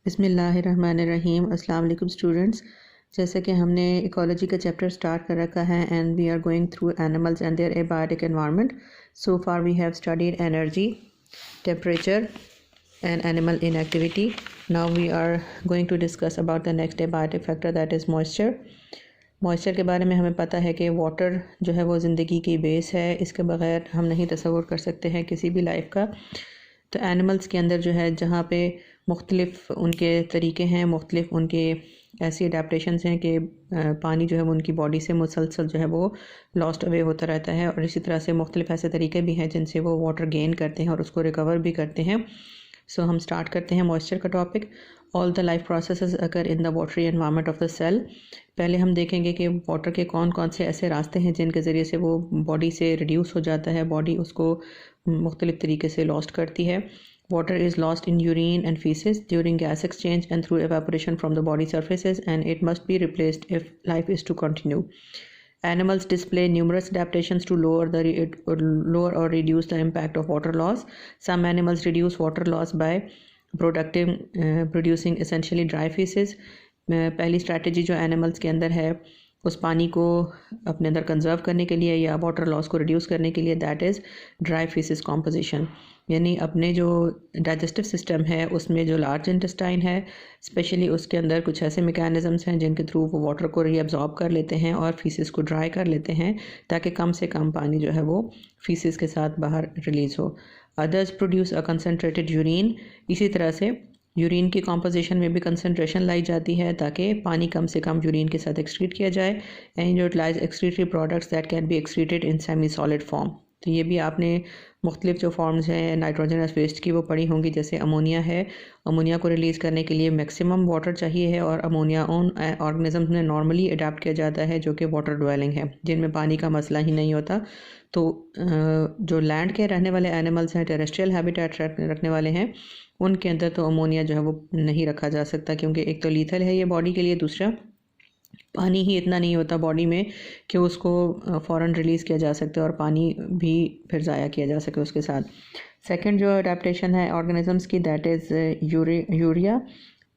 बिस्मिल्लाहिर्रहमानिर्रहीम। अस्सलाम वालेकुम स्टूडेंट्स। जैसे कि हमने इकोलॉजी का चैप्टर स्टार्ट कर रखा है and we are going through animals and their abiotic environment. So far we have studied energy, temperature and animal inactivity. Now we are going to discuss about the next abiotic factor that is moisture. Moisture के बारे में हमें पता है कि water जो है वो ज़िंदगी की बेस है, इसके बग़ैर हम नहीं तसव्वुर कर सकते हैं किसी भी लाइफ का। तो एनिमल्स के अंदर जो है जहाँ पे मुख्तलिफ़ उनके तरीके हैं, मुख्तलिफ़ उनके ऐसी अडेप्टशंस हैं कि पानी जो है वो उनकी बॉडी से मुसलसल जो है वो लॉस्ट अवे होता रहता है, और इसी तरह से मुख्तलिफ़ ऐसे तरीके भी हैं जिनसे वो वाटर गेन करते हैं और उसको रिकवर भी करते हैं। सो हम स्टार्ट करते हैं मॉइस्चर का topic. All the life processes occur in the watery environment of the cell. पहले हम देखेंगे कि वाटर के कौन कौन से ऐसे रास्ते हैं जिनके ज़रिए से वो बॉडी से रिड्यूस हो जाता है, बॉडी उसको मुख्तलिफ़ तरीके से लॉस्ट करती है। Water is lost in urine and feces during gas exchange and through evaporation from the body surfaces, and it must be replaced if life is to continue. Animals display numerous adaptations to lower or reduce the impact of water loss. Some animals reduce water loss by producing essentially dry feces. पहली strategy जो animals के अंदर है उस पानी को अपने अंदर कंजर्व करने के लिए या वाटर लॉस को रिड्यूस करने के लिए, that is dry faeces composition. यानी अपने जो डाइजेस्टिव सिस्टम है उसमें जो लार्ज इंटेस्टाइन है स्पेशली, उसके अंदर कुछ ऐसे मैकेनिज़म्स हैं जिनके थ्रू वो वाटर को रीअब्जॉर्ब कर लेते हैं और फीसिस को ड्राई कर लेते हैं ताकि कम से कम पानी जो है वो फीसिस के साथ बाहर रिलीज़ हो। Others produce a concentrated urine. इसी तरह से यूरिन की कॉम्पोजिशन में भी कंसनट्रेशन लाई जाती है ताकि पानी कम से कम यूरिन के साथ एक्सक्रीट किया जाए। And utilise excretory products that can be excreted in semi solid form. तो ये भी आपने मुख्तलिफ जो फॉर्म्स हैं नाइट्रोजनस वेस्ट की वो पढ़ी होंगी। जैसे अमोनिया है, अमोनिया को रिलीज़ करने के लिए मैक्सिमम वाटर चाहिए है, और अमोनिया उन ऑर्गेनिजम्स में नॉर्मली अडाप्ट किया जाता है जो कि वाटर ड्वेलिंग है, जिनमें पानी का मसला ही नहीं होता। तो जो लैंड के रहने वाले एनिमल्स हैं, टेरेस्ट्रियल हैबिटेट रखने वाले हैं, उनके अंदर तो अमोनिया जो है वो नहीं रखा जा सकता, क्योंकि एक तो लीथल है ये बॉडी के लिए, दूसरा पानी ही इतना नहीं होता बॉडी में कि उसको फ़ौरन रिलीज़ किया जा सकता और पानी भी फिर ज़ाया किया जा सके उसके साथ। सेकंड जो अडेप्टेशन है ऑर्गेनिजम्स की, दैट इज़ यूरिया।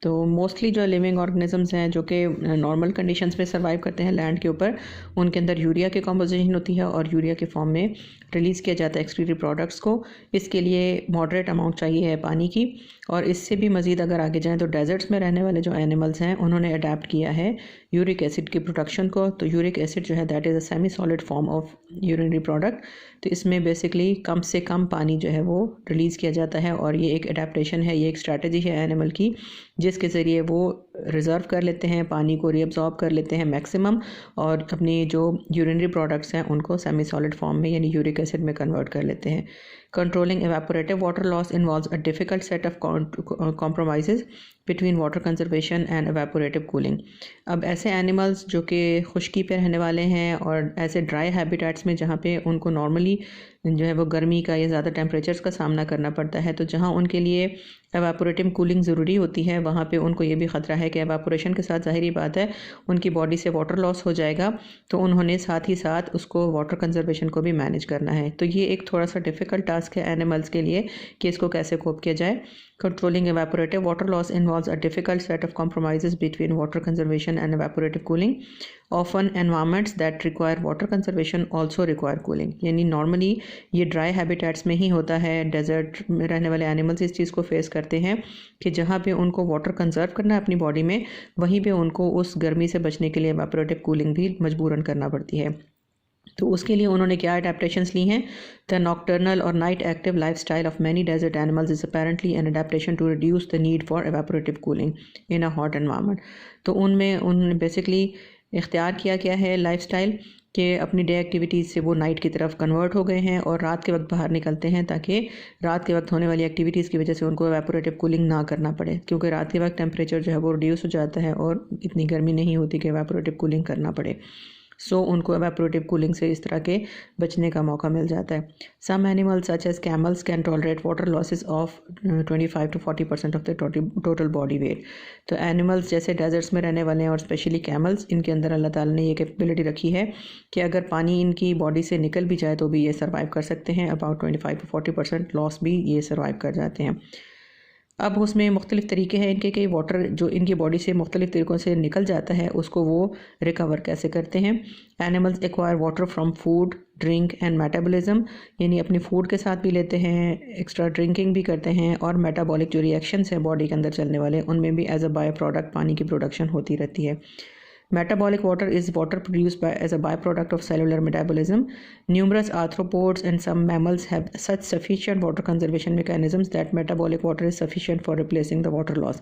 तो मोस्टली जो लिविंग ऑर्गेनिजम्स हैं जो कि नॉर्मल कंडीशंस में सर्वाइव करते हैं लैंड के ऊपर, उनके अंदर यूरिया की कॉम्पोजिशन होती है और यूरिया के फॉर्म में रिलीज़ किया जाता है एक्सक्रीटरी प्रोडक्ट्स को। इसके लिए मॉडरेट अमाउंट चाहिए है पानी की। और इससे भी मज़ीद अगर आगे जाएँ तो डेजर्ट्स में रहने वाले जो एनिमल्स हैं उन्होंने अडेप्ट किया है यूरिक एसिड की प्रोडक्शन को। तो यूरिक एसिड जो है that is a semi solid form of urinary product. तो इसमें बेसिकली कम से कम पानी जो है वो रिलीज़ किया जाता है, और ये एक अडेप्टेशन है, ये एक स्ट्रैटेजी है एनिमल की जिसके ज़रिए वो रिज़र्व कर लेते हैं पानी को, रीअब्जॉर्ब कर लेते हैं मैक्सिमम, और अपनी जो यूरिनरी प्रोडक्ट्स हैं उनको सेमी सॉलिड फॉर्म में यानी यूरिक एसिड में कन्वर्ट कर लेते हैं। Controlling evaporative water loss involves a difficult set of compromises between water conservation and evaporative cooling. अब ऐसे एनिमल्स जो कि खुश्की पे रहने वाले हैं और ऐसे ड्राई हैबिटेट्स में जहाँ पे उनको नॉर्मली जो है वो गर्मी का या ज़्यादा टेम्परेचर्स का सामना करना पड़ता है, तो जहाँ उनके लिए एवापोरेटिव कूलिंग ज़रूरी होती है वहाँ पे उनको ये भी ख़तरा है कि एवापोरेशन के साथ ज़ाहिरी बात है उनकी बॉडी से वाटर लॉस हो जाएगा, तो उन्होंने साथ ही साथ उसको वाटर कंजर्वेशन को भी मैनेज करना है। तो ये एक थोड़ा सा डिफ़िकल्ट टास्क है एनिमल्स के लिए कि इसको कैसे कोप किया जाए। Controlling evaporative water loss involves a difficult set of compromises between water conservation and evaporative cooling. Often environments that require water conservation also require cooling. यानी नॉर्मली ये ड्राई हैबिटेट्स में ही होता है, डेजर्ट में रहने वाले एनिमल्स इस चीज़ को फेस करते हैं कि जहाँ पे उनको वाटर कंजर्व करना है अपनी बॉडी में, वहीं पे उनको उस गर्मी से बचने के लिए evaporative cooling भी मजबूरन करना पड़ती है। तो उसके लिए उन्होंने क्या अडेप्टेशंस ली हैं? द नॉक्टर्नल और night active lifestyle of many desert animals is apparently an adaptation to reduce the need for evaporative cooling in a hot environment. तो उनमें उन्होंने बेसिकली इख्तियार किया क्या है लाइफस्टाइल कि अपनी डे एक्टिविटीज़ से वो नाइट की तरफ कन्वर्ट हो गए हैं और रात के वक्त बाहर निकलते हैं ताकि रात के वक्त होने वाली एक्टिविटीज़ की वजह से उनको एवापोरेटिव कूलिंग ना करना पड़े, क्योंकि रात के वक्त टेम्परेचर जो है वो रिड्यूस हो जाता है और इतनी गर्मी नहीं होती कि एवापोरेटिव कूलिंग करना पड़े। सो उनको एवापोरेटिव कूलिंग से इस तरह के बचने का मौका मिल जाता है। Some animals such as camels can tolerate water losses of 25 to 40% of the total body weight. तो एनिमल्स जैसे डेजर्ट्स में रहने वाले हैं और स्पेशली कैमल्स, इनके अंदर अल्लाह ताला ने ये कैपेबिलिटी रखी है कि अगर पानी इनकी बॉडी से निकल भी जाए तो भी ये सर्वाइव कर सकते हैं। अबाउट 25 to 40% लॉस भी ये सर्वाइव कर जाते हैं। अब उसमें मुख्तलिफ़ तरीके हैं इनके कि वाटर जो इनकी बॉडी से मुख्तलिफ़ तरीक़ों से निकल जाता है उसको वो रिकवर कैसे करते हैं। Animals acquire water from food, drink and metabolism, यानी अपनी फूड के साथ भी लेते हैं, एक्स्ट्रा ड्रिंकिंग भी करते हैं, और मेटाबॉलिक जो रिएक्शंस हैं बॉडी के अंदर चलने वाले उनमें भी एज अ बाय प्रोडक्ट पानी की प्रोडक्शन होती रहती है। Metabolic water is water produced as a byproduct of cellular metabolism. Numerous arthropods and some mammals have such sufficient water conservation mechanisms that metabolic water is sufficient for replacing the water loss.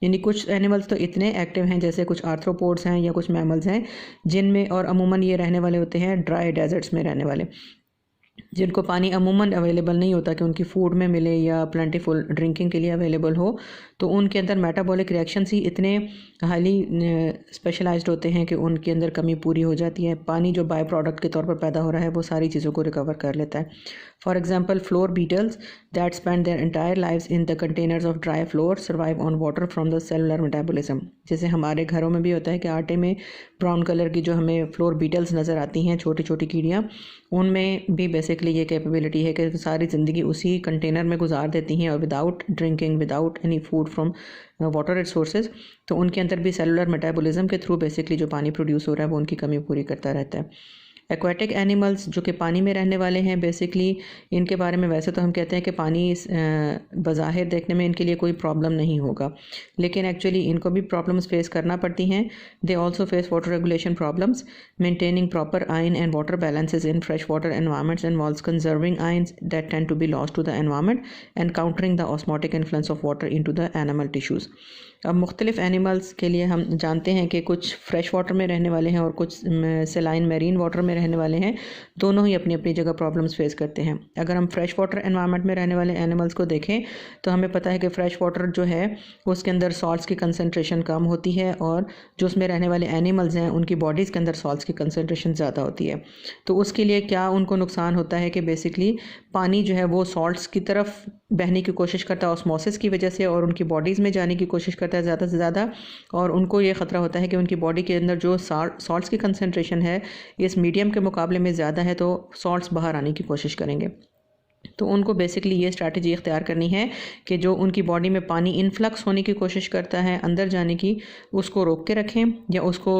यानी कुछ animals तो इतने active हैं, जैसे कुछ arthropods हैं या कुछ मैमल्स हैं जिनमें, और अमूमन ये रहने वाले होते हैं ड्राई डेजर्ट्स में रहने वाले, जिनको पानी अमूमन अवेलेबल नहीं होता कि उनकी फूड में मिले या प्लेंटीफुल ड्रिंकिंग के लिए अवेलेबल हो, तो उनके अंदर मेटाबॉलिक रिएक्शंस ही इतने हाईली स्पेशलाइज्ड होते हैं कि उनके अंदर कमी पूरी हो जाती है। पानी जो बाय प्रोडक्ट के तौर पर पैदा हो रहा है वो सारी चीज़ों को रिकवर कर लेता है। For example flour beetles that spend their entire lives in the containers of dry flour survive on water from the cellular metabolism. जैसे हमारे घरों में भी होता है कि आटे में ब्राउन कलर की जो हमें फ्लोर बीटल्स नज़र आती हैं, छोटी छोटी कीड़ियाँ, उनमें भी बेसिकली ये कैपेबिलिटी है कि सारी ज़िंदगी उसी कंटेनर में गुजार देती हैं और without drinking, without any food from water resources, तो उनके अंदर भी सेलुलर मेटाबॉलिज्म के थ्रू बेसिकली जो पानी प्रोड्यूस हो रहा है वो उनकी कमी पूरी करता रहता है। एक्वाटिक एनिमल्स जो कि पानी में रहने वाले हैं, बेसिकली इनके बारे में वैसे तो हम कहते हैं कि पानी बज़ाहिर देखने में इनके लिए कोई प्रॉब्लम नहीं होगा, लेकिन एक्चुअली इनको भी प्रॉब्लम्स फेस करना पड़ती हैं। They also face water regulation problems, maintaining proper ion and water balances in fresh water environments involves conserving ions that tend to be lost to the environment and countering the osmotic influence of water into the animal tissues. अब मुख्तलिफ़ animals के लिए हम जानते हैं कि कुछ fresh water में रहने वाले हैं और कुछ सेलाइन मेरीन वाटर में रहने वाले हैं, दोनों ही अपनी अपनी जगह प्रॉब्लम्स फेस करते हैं। अगर हम फ्रेश वाटर एनवायरनमेंट में रहने वाले एनिमल्स को देखें तो हमें पता है कि फ्रेश वाटर जो है उसके अंदर सॉल्ट्स की कंसनट्रेशन कम होती है, और जो उसमें रहने वाले एनिमल्स हैं उनकी बॉडीज़ के अंदर सॉल्ट्स की कंसनट्रेशन ज़्यादा होती है। तो उसके लिए क्या उनको नुकसान होता है कि बेसिकली पानी जो है वो सॉल्ट्स की तरफ बहने की कोशिश करता है ऑस्मोसिस की वजह से, और उनकी बॉडीज़ में जाने की कोशिश करता है ज़्यादा से ज़्यादा, और उनको ये ख़तरा होता है कि उनकी बॉडी के अंदर जो सॉल्ट्स की कंसनट्रेशन है इस मीडियम के मुकाबले में ज़्यादा है, तो सॉल्ट्स बाहर आने की कोशिश करेंगे। तो उनको बेसिकली ये स्ट्रैटेजी इख्तियार करनी है कि जो उनकी बॉडी में पानी इनफ्लक्स होने की कोशिश करता है अंदर जाने की, उसको रोक के रखें या उसको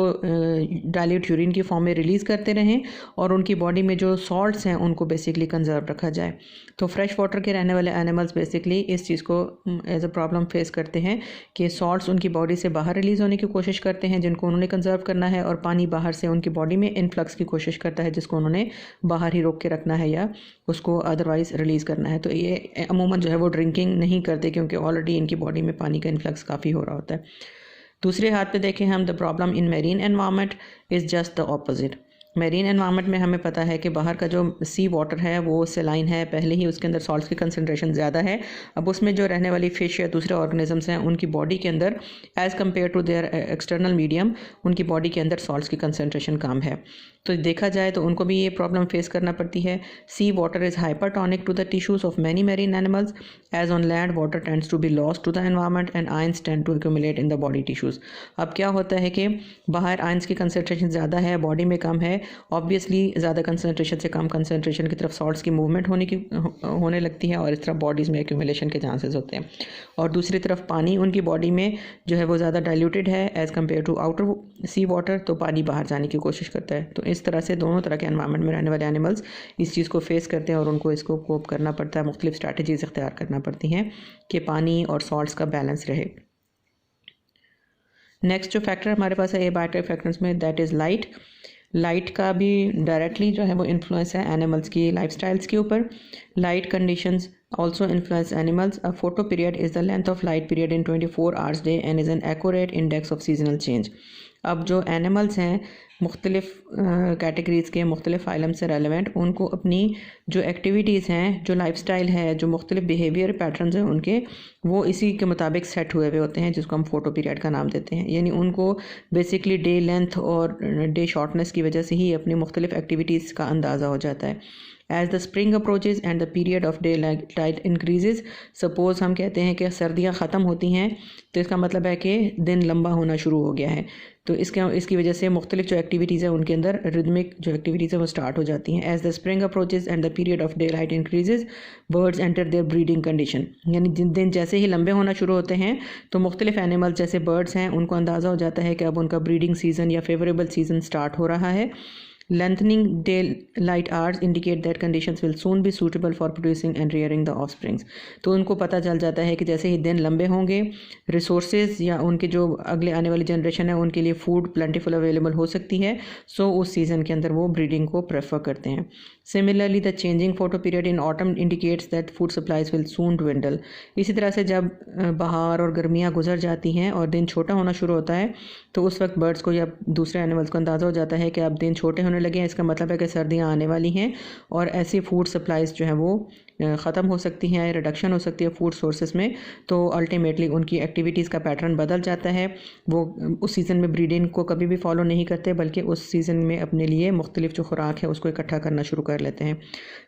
डाइल्यूट यूरिन की फॉर्म में रिलीज़ करते रहें, और उनकी बॉडी में जो सॉल्ट्स हैं उनको बेसिकली कंजर्व रखा जाए। तो फ्रेश वाटर के रहने वाले एनिमल्स बेसिकली इस चीज़ को एज अ प्रॉब्लम फेस करते हैं कि सॉल्ट्स उनकी बॉडी से बाहर रिलीज़ होने की कोशिश करते हैं जिनको उन्होंने कंजर्व करना है, और पानी बाहर से उनकी बॉडी में इनफ्लक्स की कोशिश करता है जिसको उन्होंने बाहर ही रोक के रखना है या उसको अदरवाइज़ रिलीज़ करना है। तो ये अमूमन जो है वो ड्रिंकिंग नहीं करते क्योंकि ऑलरेडी इनकी बॉडी में पानी का इन्फ्लक्स काफ़ी हो रहा होता है। दूसरे हाथ पे देखें हम, the problem in marine environment is just the opposite. Marine environment में हमें पता है कि बाहर का जो सी वाटर है वो सेलाइन है, पहले ही उसके अंदर सॉल्ट्स की कंसनट्रेशन ज़्यादा है। अब उसमें जो रहने वाली फ़िश या दूसरे ऑर्गेनिजम्स हैं उनकी बॉडी के अंदर as compared to their external medium उनकी बॉडी के अंदर सॉल्ट्स की कंसनट्रेशन कम है। तो देखा जाए तो उनको भी ये प्रॉब्लम फेस करना पड़ती है। Sea water is hypertonic to the tissues of many marine animals as on land water tends to be lost to the environment and ions tend to accumulate in the body tissues. अब क्या होता है कि बाहर ions की concentration ज़्यादा है, body में कम है, ऑब्वियसली ज़्यादा कंसनट्रेशन से कम कंसनट्रेशन की तरफ सॉल्ट्स की मूवमेंट होने लगती है और इस तरह बॉडीज़ में एक्यूमुलेशन के चांसेस होते हैं। और दूसरी तरफ पानी उनकी बॉडी में जो है वो ज़्यादा डाइल्यूटेड है as compared to outer sea water, तो पानी बाहर जाने की कोशिश करता है। तो इस तरह से दोनों तरह के एनवायरनमेंट में रहने वाले एनिमल्स इस चीज़ को फेस करते हैं और उनको इसको कोप करना पड़ता है, मुख्तलिफ स्ट्रैटेजीज़ इख्तियार करना पड़ती हैं कि पानी और सॉल्ट्स का बैलेंस रहे। नेक्स्ट जो फैक्टर हमारे पास है एबायोटिक फैक्टर्स में, दैट इज़ लाइट। लाइट का भी डायरेक्टली जो है वो इन्फ्लुएंस है एनिमल्स की लाइफस्टाइल्स के ऊपर। Light conditions also influence animals. A photo period is the length of light period in 24 hours day and is an accurate index of seasonal change. अब जो एनिमल्स हैं मुख्तलिफ़ कैटेगरीज़ के, मुख्तलिफ़ फाइलम से रेलेवेंट, उनको अपनी जो एक्टिविटीज़ हैं, जो लाइफस्टाइल है, जो मुख्तलिफ़ बिहेवियर पैटर्न्स हैं उनके, वो इसी के मुताबिक सेट हुए होते हैं जिसको हम फ़ोटो पीरियड का नाम देते हैं। यानी उनको बेसिकली डे लेंथ और डे शॉर्टनेस की वजह से ही अपनी मुख्तलिफ़ एक्टिविटीज़ का अंदाज़ा हो जाता है। As the spring approaches and the period of daylight increases, suppose हम कहते हैं कि सर्दियाँ ख़त्म होती हैं तो इसका मतलब है कि दिन लंबा होना शुरू हो गया है। तो इसकी वजह से मुख्तलिफ जो एक्टिविटीज़ है उनके अंदर रिदमिक जो एक्टिविटीज़ है वो स्टार्ट हो जाती हैं। As the spring approaches and the period of daylight increases birds enter their breeding condition, यानी दिन जैसे ही लंबे होना शुरू होते हैं तो मुख्तलिफ एनिमल्स जैसे बर्ड्स हैं उनको अंदाज़ा हो जाता है कि अब उनका ब्रीडिंग सीज़न या फेवरेबल सीज़न स्टार्ट हो रहा है। Lengthening daylight hours indicate that conditions will soon be suitable for producing and rearing the offsprings। तो उनको पता चल जाता है कि जैसे ही दिन लंबे होंगे रिसोर्सेज या उनके जो अगले आने वाली जनरेशन है उनके लिए फूड प्लेंटीफुल अवेलेबल हो सकती है, सो उस सीज़न के अंदर वो ब्रीडिंग को प्रेफर करते हैं। Similarly the changing photo period in autumn indicates that food supplies will soon dwindle। इसी तरह से जब बहार और गर्मियाँ गुजर जाती हैं और दिन छोटा होना शुरू होता है तो उस वक्त बर्ड्स को या दूसरे एनिमल्स को अंदाज़ा हो जाता है कि अब दिन छोटे होने लगे हैं, इसका मतलब है कि सर्दियाँ आने वाली हैं और ऐसी फूड सप्लाईज जो है वो ख़त्म हो सकती हैं, रिडक्शन हो सकती है फूड सोर्सेज में। तो अल्टीमेटली उनकी एक्टिविटीज़ का पैटर्न बदल जाता है, वो उस सीज़न में ब्रीडिंग को कभी भी फॉलो नहीं करते बल्कि उस सीज़न में अपने लिए मुख्तलिफ जो खुराक है उसको इकट्ठा करना शुरू कर लेते हैं।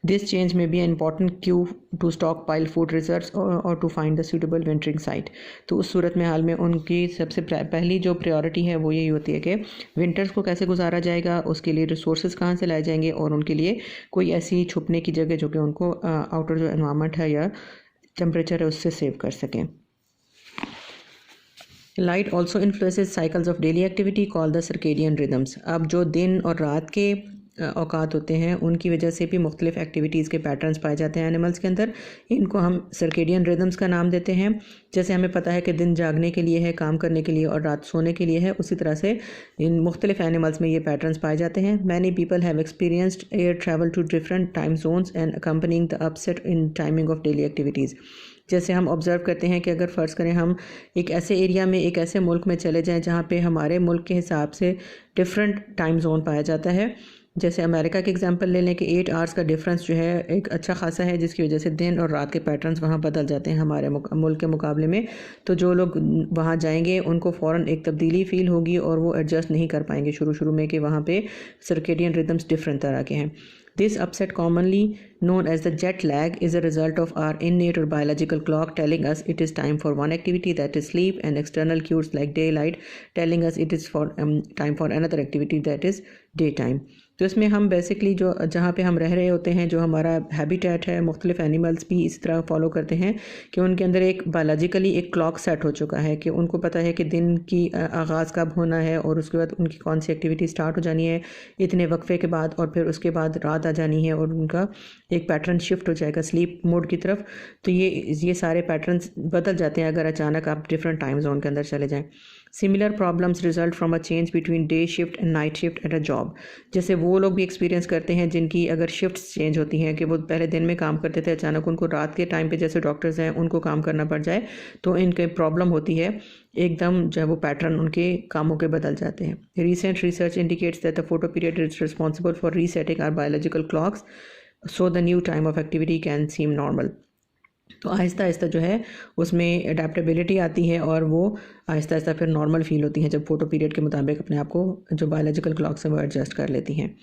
This change may be an important cue to stockpile food reserves और to find the suitable wintering site. तो उस सूरत में हाल में उनकी सबसे पहली जो प्रायोरिटी है वो यही होती है कि विंटर्स को कैसे गुजारा जाएगा, उसके लिए रिसोर्सेज कहाँ से लाए जाएंगे और उनके लिए कोई ऐसी छुपने की जगह जो कि उनको आउटर जो एनवायरनमेंट है या टेम्परेचर है उससे सेव कर सकें। Light also influences cycles of daily activity call the circadian rhythms. अब जो दिन और रात के औकात होते हैं उनकी वजह से भी मुख्तलिफ एक्टिविटीज़ के पैटर्न्स पाए जाते हैं एनिमल्स के अंदर। इनको हम सर्केडियन रिदम्स का नाम देते हैं। जैसे हमें पता है कि दिन जागने के लिए है, काम करने के लिए, और रात सोने के लिए है, उसी तरह से इन मुख्तलिफ एनिमल्स में ये पैटर्न्स पाए जाते हैं। Many people have experienced air travel to different time zones and accompanying the upset in timing of daily activities. जैसे हम ऑब्ज़र्व करते हैं कि अगर फ़र्ज़ करें हम एक ऐसे एरिया में, एक ऐसे मुल्क में चले जाएं जहाँ पे हमारे मुल्क के हिसाब से डिफरेंट टाइम जोन पाया जाता है। जैसे अमेरिका के एग्जांपल ले लें कि 8 आवर्स का डिफरेंस जो है एक अच्छा खासा है, जिसकी वजह से दिन और रात के पैटर्न्स वहाँ बदल जाते हैं हमारे मुल्क के मुकाबले में। तो जो लोग वहाँ जाएंगे उनको फ़ौरन एक तब्दीली फ़ील होगी और वो एडजस्ट नहीं कर पाएंगे शुरू में कि वहाँ पे सर्केडियन रिदम्स डिफरेंट तरह के हैं। This upset, commonly known as the jet lag, is a result of our innate or biological clock telling us it is time for one activity, that is sleep, and external cues like daylight telling us it is for time for another activity, that is daytime। तो इसमें हम basically जो जहाँ पे हम रह रहे होते हैं, जो हमारा हैबिटेट है, मुख्तलिफ एनिमल्स भी इस तरह फॉलो करते हैं कि उनके अंदर एक बायोलॉजिकली एक क्लॉक सेट हो चुका है कि उनको पता है कि दिन की आगाज़ कब होना है और उसके बाद उनकी कौन सी एक्टिविटी स्टार्ट हो जानी है इतने वक्फे के बाद, और फिर उसके बाद रात आ जानी है और उनका एक पैटर्न शिफ्ट हो जाएगा स्लीप मोड की तरफ। तो ये सारे पैटर्न्स बदल जाते हैं अगर अचानक आप डिफरेंट टाइम जोन के अंदर चले जाएँ। Similar problems result from a change between day shift and night shift at a job. जैसे वो लोग भी एक्सपीरियंस करते हैं जिनकी अगर शिफ्ट्स चेंज होती हैं कि वो पहले दिन में काम करते थे, अचानक उनको रात के टाइम पे, जैसे डॉक्टर्स हैं उनको काम करना पड़ जाए तो इनके प्रॉब्लम होती है, एकदम जो है वो पैटर्न उनके कामों के बदल जाते हैं। Recent research indicates that the photoperiod is responsible for resetting our biological clocks, so the new time of activity can seem normal. तो आहिस्ता आहिस्ता जो है उसमें एडेप्टेबिलिटी आती है और वो आहिस्ता आहिस्ता फिर नॉर्मल फील होती है जब फोटो पीरियड के मुताबिक अपने आप को जो बायोलॉजिकल क्लॉक्स हैं वो एडजस्ट कर लेती हैं।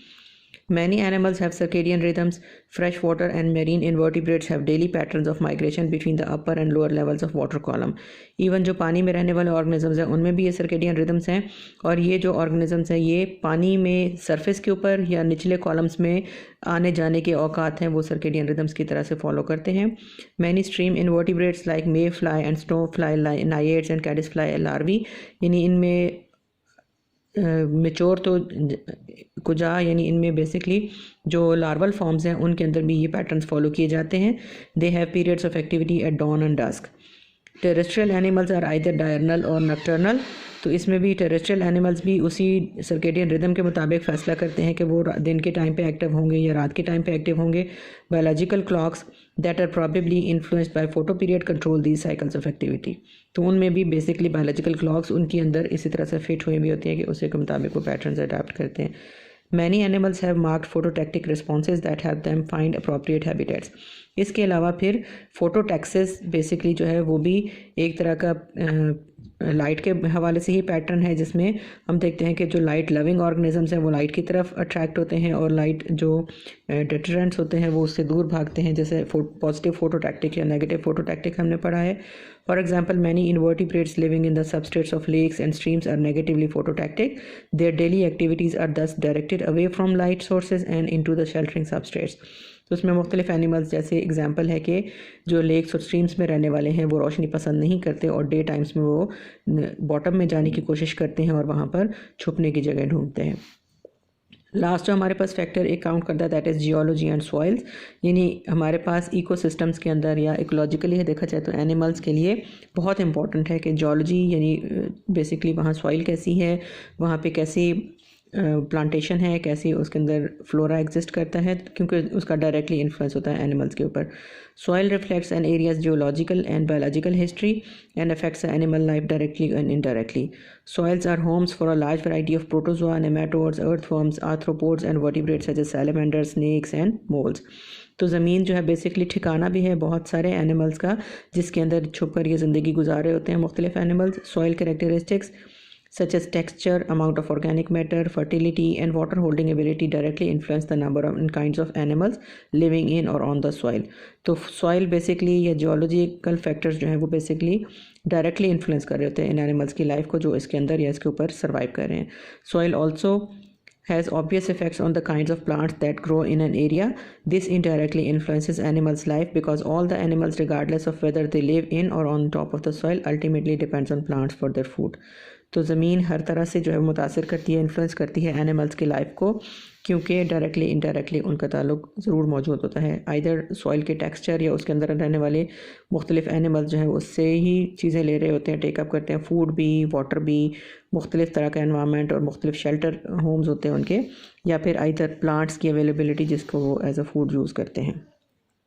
Many animals have circadian rhythms. Freshwater and marine invertebrates have daily patterns of migration between the upper and lower levels of water column. Even जो पानी में रहने वाले organisms हैं उनमें भी ये circadian rhythms हैं, और ये जो organisms हैं ये पानी में surface के ऊपर या निचले columns में आने जाने के औकात हैं वो circadian rhythms की तरह से follow करते हैं। Many stream invertebrates like mayfly and snowfly, naiads and caddisfly larvae, यानी इनमें मेच्योर तो कुजा यानी इनमें बेसिकली जो लार्वल फॉर्म्स हैं उनके अंदर भी ये पैटर्न्स फॉलो किए जाते हैं। They have periods of activity at dawn and dusk. Terrestrial animals are either diurnal और नक्टर्नल। तो इसमें भी टेरेस्ट्रियल एनिमल्स भी उसी सर्केडियन रिदम के मुताबिक फ़ैसला करते हैं कि वो दिन के टाइम पे एक्टिव होंगे या रात के टाइम पे एक्टिव होंगे। Biological clocks that are probably influenced by photoperiod control these cycles of activity. तो उनमें भी बेसिकली बायोलॉजिकल क्लॉक्स उनके अंदर इसी तरह से फिट हुए भी होती हैं कि उसी के मुताबिक वो पैटर्न्स अडाप्ट करते हैं। Many animals have marked phototactic responses that help them find appropriate habitats. इसके अलावा फिर फोटोटैक्सिस बेसिकली जो है वो भी एक तरह का लाइट के हवाले से ही पैटर्न है, जिसमें हम देखते हैं कि जो लाइट लविंग ऑर्गेनिजम्स हैं वो लाइट की तरफ अट्रैक्ट होते हैं और लाइट जो डिटरेंट्स होते हैं वो उससे दूर भागते हैं। जैसे पॉजिटिव फोटोटैक्टिक या नेगेटिव फोटोटैक्टिक हमने पढ़ा है। For example, many invertebrates living in the substrates of lakes and streams are negatively phototactic. Their daily activities are thus directed away from light sources and into the sheltering substrates. तो उसमें मुख्तलिफ animals, जैसे example है कि जो lakes और streams में रहने वाले हैं वो रोशनी पसंद नहीं करते और डे टाइम्स में वो बॉटम में जाने की कोशिश करते हैं और वहाँ पर छुपने की जगह ढूंढते हैं। लास्ट जो हमारे पास फैक्टर एक काउंट करता है that is geology and soils, यानी हमारे पास इकोसिस्टम्स के अंदर या इकोलॉजिकली देखा जाए तो एनिमल्स के लिए बहुत इंपॉर्टेंट है कि जियोलॉजी यानी बेसिकली वहाँ सॉइल कैसी है, वहाँ पे कैसी प्लांटेशन है, कैसी उसके अंदर फ्लोरा एग्जिस्ट करता है, क्योंकि उसका डायरेक्टली इन्फ्लुएंस होता है एनिमल्स के ऊपर। Soil reflects an area's geological and biological history and affects animal life directly and indirectly. Soils are homes for a large variety of protozoa, nematodes, earthworms, arthropods and vertebrates such as salamanders, snakes and moles. तो ज़मीन जो है basically ठिकाना भी है बहुत सारे animals का जिसके अंदर छुप कर ये ज़िंदगी गुजार रहे होते हैं मुख्तलिफ animals. Soil characteristics such as texture, amount of organic matter, fertility and water holding ability directly influence the number of and kinds of animals living in or on the soil. तो soil basically या geological factors जो हैं वो basically directly influence कर रहे होते हैं इन animals की life को जो इसके अंदर या इसके ऊपर survive कर रहे हैं। Soil also has obvious effects on the kinds of plants that grow in an area. This indirectly influences animals' life because all the animals, regardless of whether they live in or on top of the soil, ultimately depends on plants for their food. तो ज़मीन हर तरह से जो है मुतासिर करती है, influence करती है एनिमल्स की लाइफ को, क्योंकि डायरेक्टली इनडायरेक्टली उनका ताल्लुक ज़रूर मौजूद होता है। आइदर सॉइल के टेक्सचर या उसके अंदर रहने वाले मुख्तलिफ एनिमल्स जो हैं उससे ही चीज़ें ले रहे होते हैं, टेकअप करते हैं, फूड भी, वाटर भी, मुख्तलिफ तरह का एनवायरनमेंट और मुख्तलिफ शेल्टर होम्स होते हैं उनके, या फिर आइदर प्लांट्स की अवेलेबिलिटी जिसको वो एज अ फूड यूज़ करते हैं।